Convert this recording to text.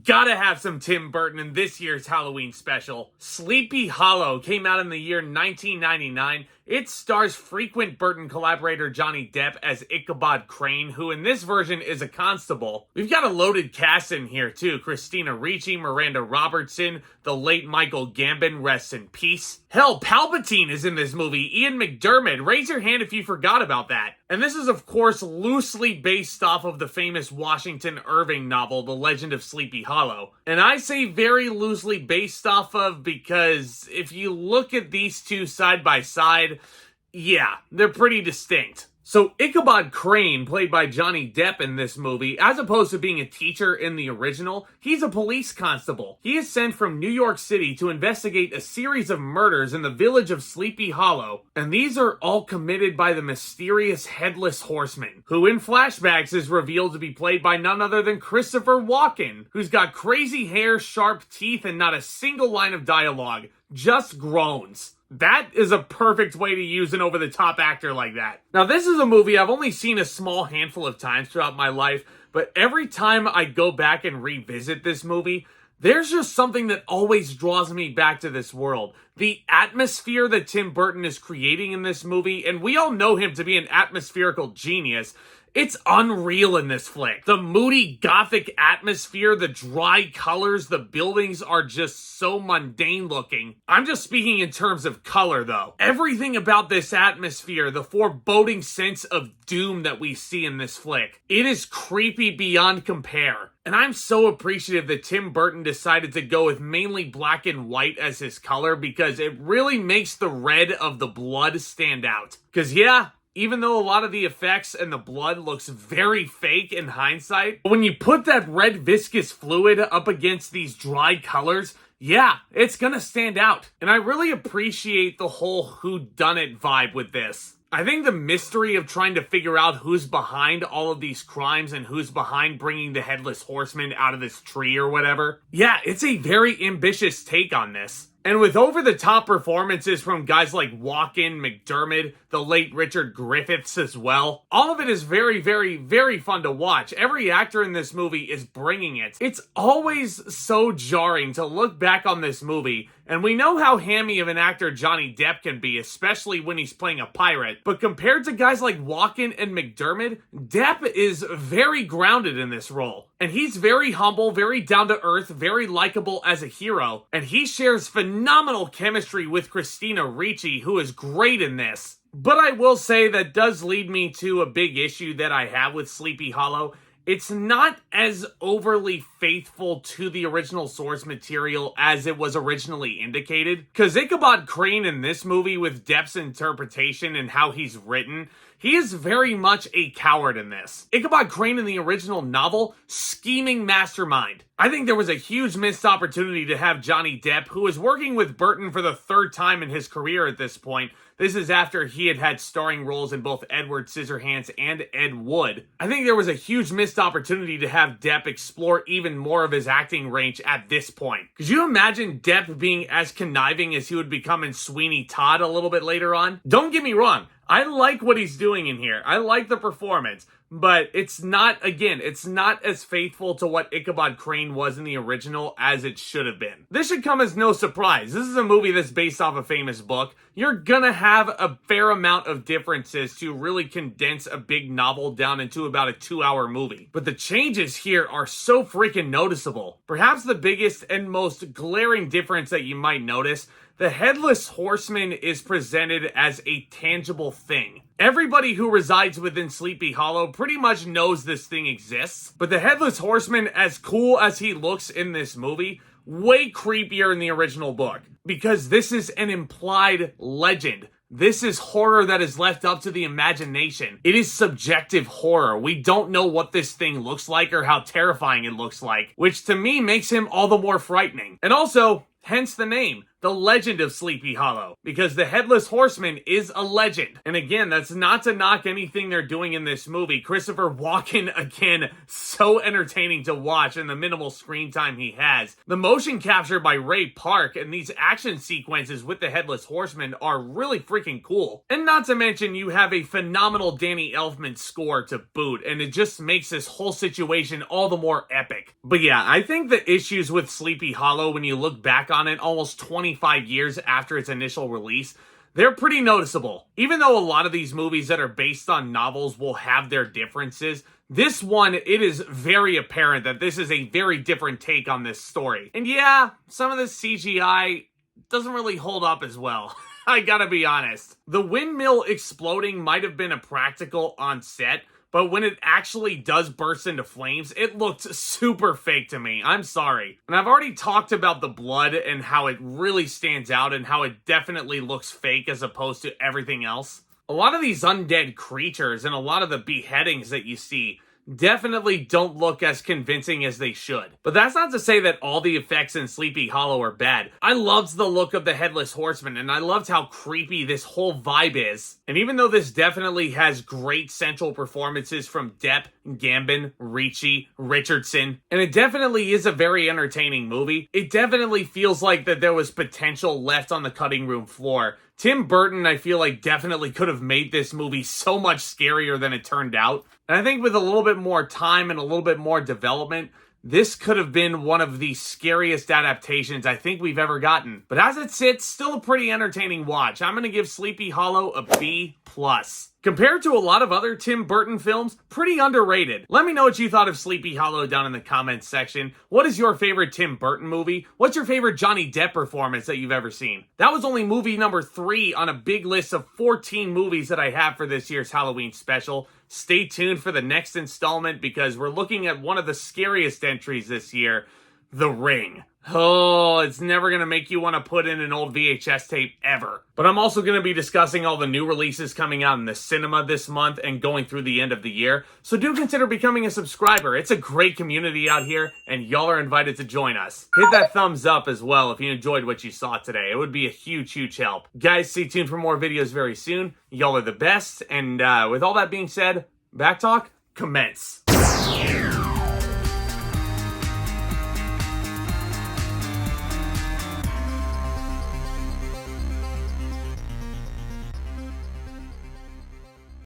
Gotta have some Tim Burton in this year's Halloween special. Sleepy Hollow came out in the year 1999. It stars frequent Burton collaborator Johnny Depp as Ichabod Crane, who in this version is a constable. We've got a loaded cast in here too. Christina Ricci, Miranda Robertson, the late Michael Gambon, rests in peace. Hell, Palpatine is in this movie. Ian McDiarmid, raise your hand if you forgot about that. And this is of course loosely based off of the famous Washington Irving novel, The Legend of Sleepy Hollow. And I say very loosely based off of because if you look at these two side by side, yeah, they're pretty distinct. So Ichabod Crane, played by Johnny Depp in this movie, as opposed to being a teacher in the original, he's a police constable. He is sent from New York City to investigate a series of murders in the village of Sleepy Hollow, and these are all committed by the mysterious Headless Horseman, who in flashbacks is revealed to be played by none other than Christopher Walken, who's got crazy hair, sharp teeth, and not a single line of dialogue, just groans. That is a perfect way to use an over-the-top actor like that. Now, this is a movie I've only seen a small handful of times throughout my life, but every time I go back and revisit this movie, there's just something that always draws me back to this world. The atmosphere that Tim Burton is creating in this movie, and we all know him to be an atmospherical genius. It's unreal in this flick. The moody gothic atmosphere, the dry colors, the buildings are just so mundane looking. I'm just speaking in terms of color though. Everything about this atmosphere, the foreboding sense of doom that we see in this flick, it is creepy beyond compare. And I'm so appreciative that Tim Burton decided to go with mainly black and white as his color because it really makes the red of the blood stand out. Because yeah, even though a lot of the effects and the blood looks very fake in hindsight, when you put that red viscous fluid up against these dry colors, yeah, it's gonna stand out. And I really appreciate the whole whodunit vibe with this. I think the mystery of trying to figure out who's behind all of these crimes and who's behind bringing the Headless Horseman out of this tree or whatever, yeah, it's a very ambitious take on this. And with over-the-top performances from guys like Walken, McDiarmid, the late Richard Griffiths as well, all of it is very, very, very fun to watch. Every actor in this movie is bringing it. It's always so jarring to look back on this movie, and we know how hammy of an actor Johnny Depp can be, especially when he's playing a pirate. But compared to guys like Walken and McDiarmid, Depp is very grounded in this role. And he's very humble, very down-to-earth, very likable as a hero. And he shares phenomenal chemistry with Christina Ricci, who is great in this. But I will say that does lead me to a big issue that I have with Sleepy Hollow. It's not as overly faithful to the original source material as it was originally indicated. Because Ichabod Crane in this movie, with Depp's interpretation and how he's written, he is very much a coward in this. Ichabod Crane in the original novel, scheming mastermind. I think there was a huge missed opportunity to have Johnny Depp, who is working with Burton for the third time in his career at this point. This is after he had had starring roles in both Edward Scissorhands and Ed Wood. I think there was a huge missed opportunity to have Depp explore even more of his acting range at this point. Could you imagine Depp being as conniving as he would become in Sweeney Todd a little bit later on? Don't get me wrong. I like what he's doing in here. I like the performance. But it's not as faithful to what Ichabod Crane was in the original as it should have been. This should come as no surprise. This is a movie that's based off a famous book. You're gonna have a fair amount of differences to really condense a big novel down into about a 2-hour movie. But the changes here are so freaking noticeable. Perhaps the biggest and most glaring difference that you might notice, the Headless Horseman is presented as a tangible thing. Everybody who resides within Sleepy Hollow pretty much knows this thing exists, but the Headless Horseman, as cool as he looks in this movie, way creepier in the original book, because this is an implied legend. This is horror that is left up to the imagination. It is subjective horror. We don't know what this thing looks like or how terrifying it looks like, which to me makes him all the more frightening. And also, hence the name. the legend of Sleepy Hollow, because the Headless Horseman is a legend. And again, that's not to knock anything they're doing in this movie. Christopher Walken, again, so entertaining to watch in the minimal screen time he has. The motion capture by Ray Park and these action sequences with the Headless Horseman are really freaking cool. And not to mention, you have a phenomenal Danny Elfman score to boot, and it just makes this whole situation all the more epic. But yeah, I think the issues with Sleepy Hollow, when you look back on it almost 25 years after its initial release, they're pretty noticeable. Even though a lot of these movies that are based on novels will have their differences, this one, it is very apparent that this is a very different take on this story. And yeah, some of this CGI doesn't really hold up as well. I gotta be honest. The windmill exploding might have been a practical on set, but when it actually does burst into flames, it looked super fake to me. I'm sorry. And I've already talked about the blood and how it really stands out and how it definitely looks fake as opposed to everything else. A lot of these undead creatures and a lot of the beheadings that you see definitely don't look as convincing as they should. But that's not to say that all the effects in Sleepy Hollow are bad. I loved the look of the Headless Horseman, and I loved how creepy this whole vibe is. And even though this definitely has great central performances from Depp, Gambon, Ricci, Richardson, and it definitely is a very entertaining movie, it definitely feels like that there was potential left on the cutting room floor. Tim Burton, I feel like, definitely could have made this movie so much scarier than it turned out. And I think with a little bit more time and a little bit more development, this could have been one of the scariest adaptations I think we've ever gotten. But as it sits, still a pretty entertaining watch. I'm going to give Sleepy Hollow a B+. Compared to a lot of other Tim Burton films, pretty underrated. Let me know what you thought of Sleepy Hollow down in the comments section. What is your favorite Tim Burton movie? What's your favorite Johnny Depp performance that you've ever seen? That was only movie number 3 on a big list of 14 movies that I have for this year's Halloween special. Stay tuned for the next installment because we're looking at one of the scariest entries this year, The Ring. Oh, it's never going to make you want to put in an old VHS tape ever. But I'm also going to be discussing all the new releases coming out in the cinema this month and going through the end of the year. So do consider becoming a subscriber. It's a great community out here, and y'all are invited to join us. Hit that thumbs up as well if you enjoyed what you saw today. It would be a huge, huge help. Guys, stay tuned for more videos very soon. Y'all are the best. And with all that being said, Back Talk, commence.